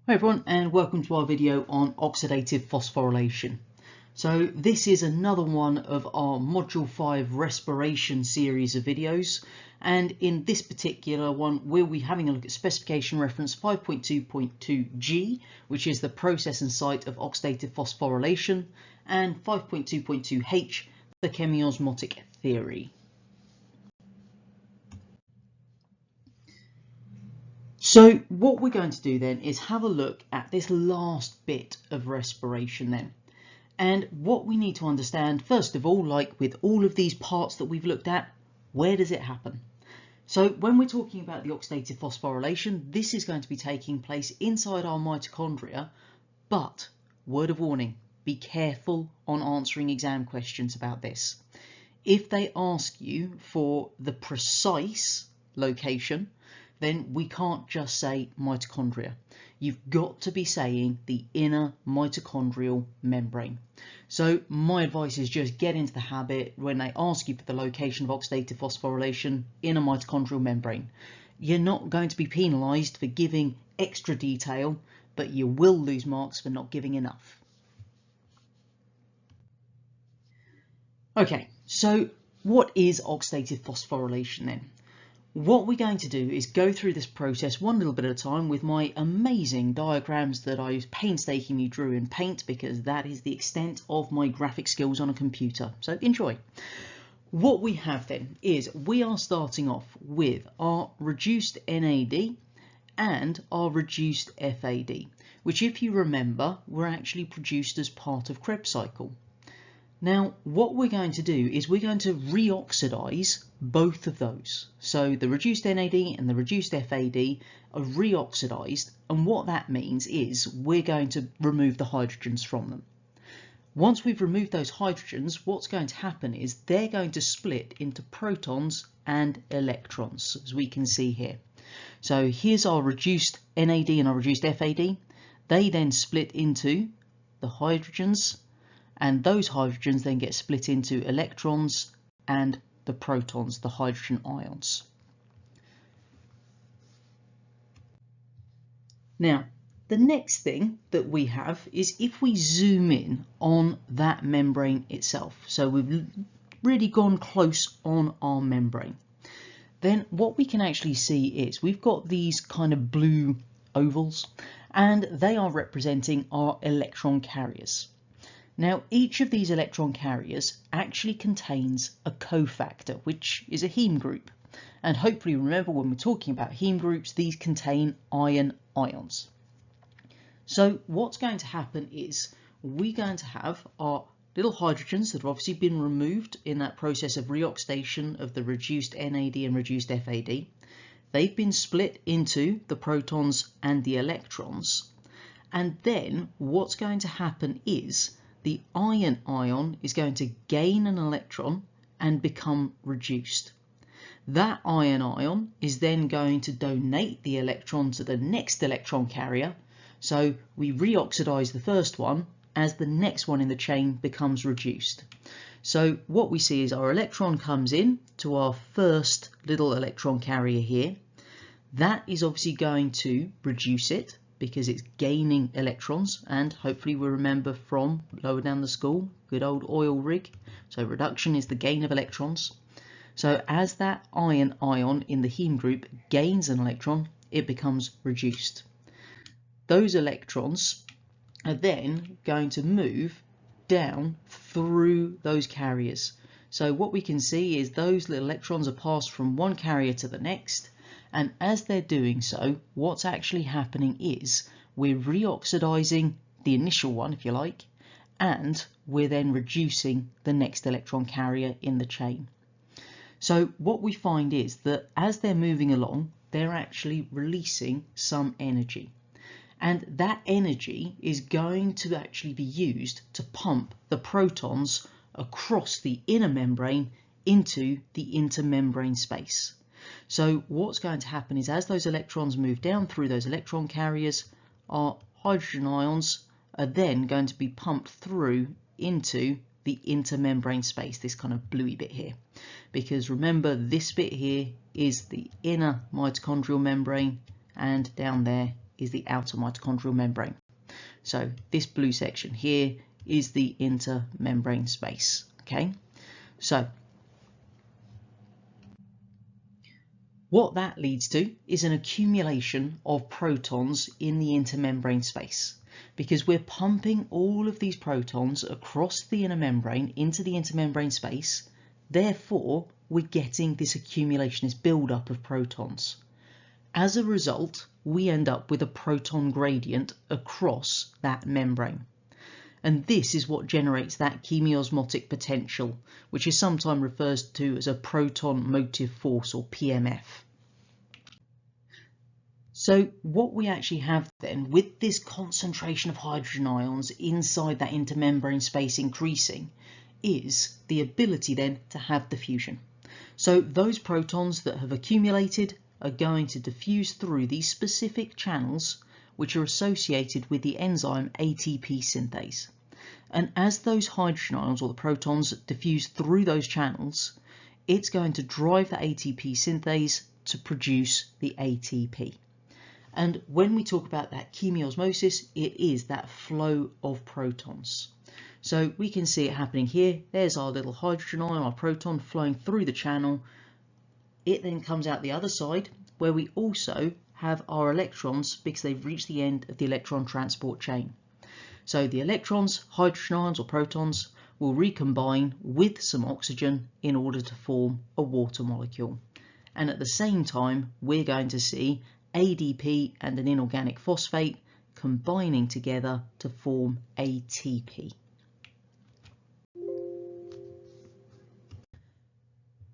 Hi everyone, and welcome to our video on oxidative phosphorylation. So this is another one of our Module 5 respiration series of videos, and in this particular one we'll be having a look at specification reference 5.2.2G, which is the process and site of oxidative phosphorylation, and 5.2.2H, the chemiosmotic theory. So what we're going to do then is have a look at this last bit of respiration then. And what we need to understand, first of all, like with all of these parts that we've looked at, where does it happen? So when we're talking about the oxidative phosphorylation, this is going to be taking place inside our mitochondria, but word of warning, be careful on answering exam questions about this. If they ask you for the precise location, then we can't just say mitochondria. You've got to be saying the inner mitochondrial membrane. So my advice is just get into the habit when they ask you for the location of oxidative phosphorylation, inner mitochondrial membrane. You're not going to be penalised for giving extra detail, but you will lose marks for not giving enough. Okay, so what is oxidative phosphorylation then? What we're going to do is go through this process one little bit at a time with my amazing diagrams that I painstakingly drew in Paint, because that is the extent of my graphic skills on a computer. So enjoy. What we have then is we are starting off with our reduced NAD and our reduced FAD, which, if you remember, were actually produced as part of Krebs cycle. Now, what we're going to do is we're going to reoxidize both of those. So the reduced NAD and the reduced FAD are reoxidized, and what that means is we're going to remove the hydrogens from them. Once we've removed those hydrogens, what's going to happen is they're going to split into protons and electrons, as we can see here. So here's our reduced NAD and our reduced FAD. They then split into the hydrogens, and those hydrogens then get split into electrons and the protons, the hydrogen ions. Now, the next thing that we have is if we zoom in on that membrane itself, so we've really gone close on our membrane, then what we can actually see is we've got these kind of blue ovals, and they are representing our electron carriers. Now, each of these electron carriers actually contains a cofactor, which is a heme group. And hopefully remember, when we're talking about heme groups, these contain ions. So what's going to happen is we're going to have our little hydrogens that have obviously been removed in that process of reoxidation of the reduced NAD and reduced FAD. They've been split into the protons and the electrons. And then what's going to happen is the ion is going to gain an electron and become reduced. That ion is then going to donate the electron to the next electron carrier. So we reoxidize the first one as the next one in the chain becomes reduced. So what we see is our electron comes in to our first little electron carrier here. That is obviously going to reduce it, because it's gaining electrons, and hopefully we remember from lower down the school, good old oil rig. So reduction is the gain of electrons. So as that ion in the heme group gains an electron, it becomes reduced. Those electrons are then going to move down through those carriers. So what we can see is those little electrons are passed from one carrier to the next. And as they're doing so, what's actually happening is we're reoxidizing the initial one, if you like, and we're then reducing the next electron carrier in the chain. So what we find is that as they're moving along, they're actually releasing some energy. And that energy is going to actually be used to pump the protons across the inner membrane into the intermembrane space. So what's going to happen is as those electrons move down through those electron carriers, our hydrogen ions are then going to be pumped through into the intermembrane space, this kind of bluey bit here. Because remember, this bit here is the inner mitochondrial membrane, and down there is the outer mitochondrial membrane. So this blue section here is the intermembrane space. Okay, so what that leads to is an accumulation of protons in the intermembrane space, because we're pumping all of these protons across the inner membrane into the intermembrane space. Therefore, we're getting this accumulation, this build-up of protons. As a result, we end up with a proton gradient across that membrane. And this is what generates that chemiosmotic potential, which is sometimes referred to as a proton motive force, or PMF. So what we actually have then, with this concentration of hydrogen ions inside that intermembrane space increasing, is the ability then to have diffusion. So those protons that have accumulated are going to diffuse through these specific channels which are associated with the enzyme ATP synthase. And as those hydrogen ions, or the protons, diffuse through those channels, it's going to drive the ATP synthase to produce the ATP. And when we talk about that chemiosmosis, it is that flow of protons. So we can see it happening here. There's our little hydrogen ion, our proton, flowing through the channel. It then comes out the other side, where we also have our electrons, because they've reached the end of the electron transport chain. So the electrons, hydrogen ions or protons, will recombine with some oxygen in order to form a water molecule. And at the same time, we're going to see ADP and an inorganic phosphate combining together to form ATP.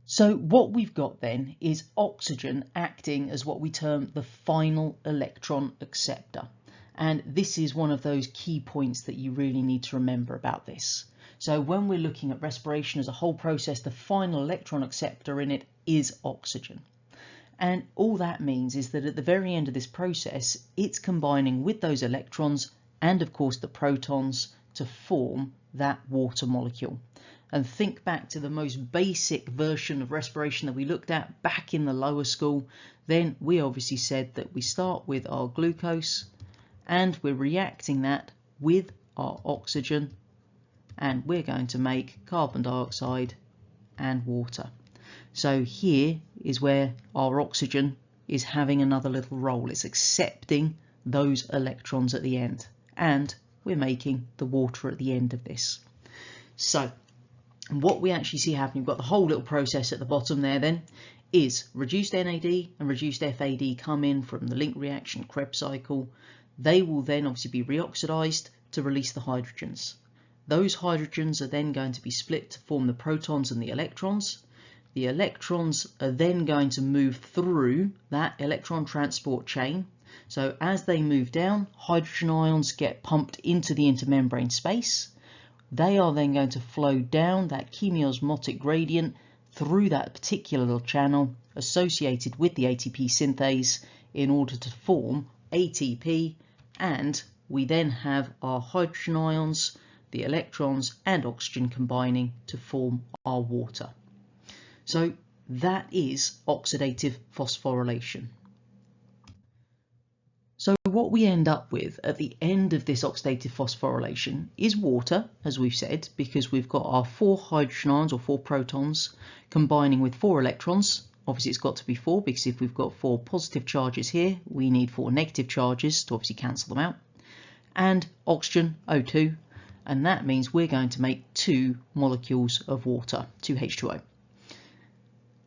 So what we've got then is oxygen acting as what we term the final electron acceptor. And this is one of those key points that you really need to remember about this. So when we're looking at respiration as a whole process, the final electron acceptor in it is oxygen. And all that means is that at the very end of this process, it's combining with those electrons and of course the protons to form that water molecule. And think back to the most basic version of respiration that we looked at back in the lower school. Then we obviously said that we start with our glucose and we're reacting that with our oxygen, and we're going to make carbon dioxide and water. So here is where our oxygen is having another little role. It's accepting those electrons at the end, and we're making the water at the end of this. So what we actually see happening, we've got the whole little process at the bottom there then, is reduced NAD and reduced FAD come in from the link reaction Krebs cycle. They will then obviously be reoxidized to release the hydrogens. Those hydrogens are then going to be split to form the protons and the electrons. The electrons are then going to move through that electron transport chain. So as they move down, hydrogen ions get pumped into the intermembrane space. They are then going to flow down that chemiosmotic gradient through that particular little channel associated with the ATP synthase in order to form ATP, and we then have our hydrogen ions, the electrons and oxygen combining to form our water. So that is oxidative phosphorylation. So what we end up with at the end of this oxidative phosphorylation is water, as we've said, because we've got our 4 hydrogen ions or 4 protons combining with 4 electrons. Obviously it's got to be 4 because if we've got 4 positive charges here, we need 4 negative charges to obviously cancel them out. And oxygen, O2, and that means we're going to make 2 molecules of water, 2 H2O.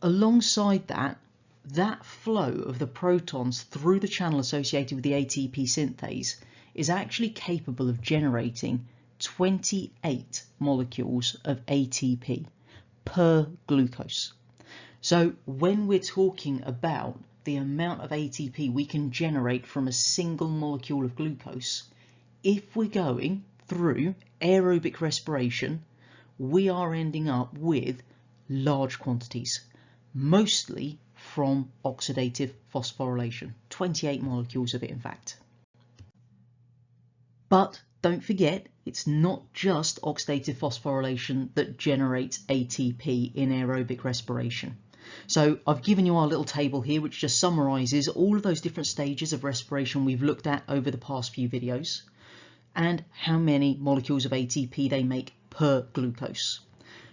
Alongside that, that flow of the protons through the channel associated with the ATP synthase is actually capable of generating 28 molecules of ATP per glucose. So when we're talking about the amount of ATP we can generate from a single molecule of glucose, if we're going through aerobic respiration, we are ending up with large quantities, mostly from oxidative phosphorylation, 28 molecules of it in fact. But don't forget, it's not just oxidative phosphorylation that generates ATP in aerobic respiration. So I've given you our little table here which just summarises all of those different stages of respiration we've looked at over the past few videos and how many molecules of ATP they make per glucose.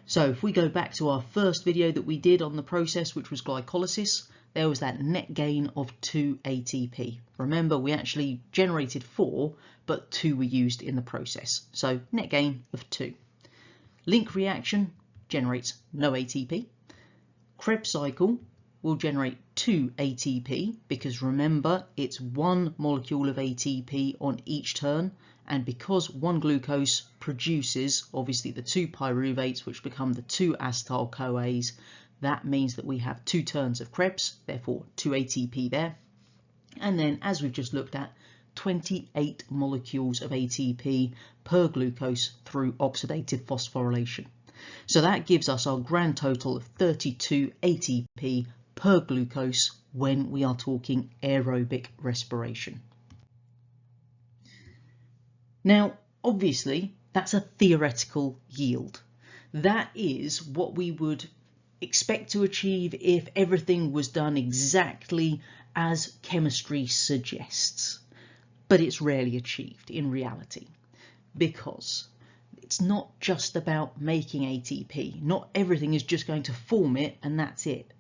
So if we go back to our first video that we did on the process, which was glycolysis, there was that net gain of 2 ATP. Remember, we actually generated 4, but 2 were used in the process. So net gain of 2. Link reaction generates no ATP. Krebs cycle will generate 2 ATP because remember, it's 1 molecule of ATP on each turn. And because 1 glucose produces obviously the 2 pyruvates, which become the 2 acetyl-CoAs, that means that we have 2 turns of Krebs, therefore 2 ATP there. And then, as we've just looked at, 28 molecules of ATP per glucose through oxidative phosphorylation. So that gives us our grand total of 32 ATP per glucose when we are talking aerobic respiration. Now, obviously, that's a theoretical yield. That is what we would expect to achieve if everything was done exactly as chemistry suggests. But it's rarely achieved in reality because it's not just about making ATP. Not everything is just going to form it and that's it.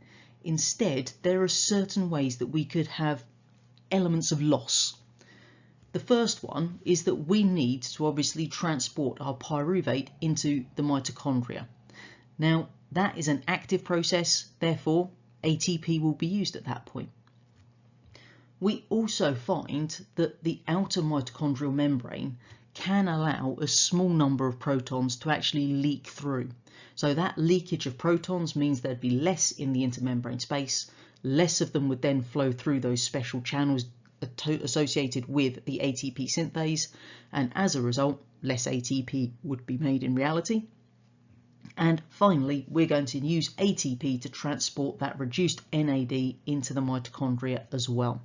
Instead, there are certain ways that we could have elements of loss. The first one is that we need to obviously transport our pyruvate into the mitochondria. Now, that is an active process, therefore ATP will be used at that point. We also find that the outer mitochondrial membrane can allow a small number of protons to actually leak through. So that leakage of protons means there'd be less in the intermembrane space, less of them would then flow through those special channels associated with the ATP synthase, and as a result, less ATP would be made in reality. And finally, we're going to use ATP to transport that reduced NAD into the mitochondria as well.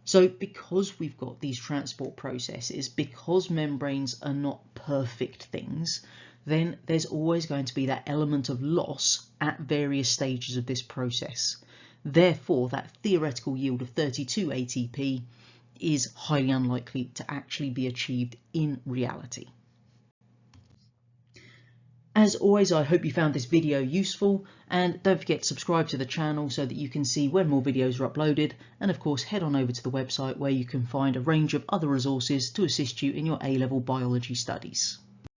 So because we've got these transport processes, because membranes are not perfect things, then there's always going to be that element of loss at various stages of this process. Therefore, that theoretical yield of 32 ATP is highly unlikely to actually be achieved in reality. As always, I hope you found this video useful, and don't forget to subscribe to the channel so that you can see when more videos are uploaded, and of course head on over to the website where you can find a range of other resources to assist you in your A-level biology studies.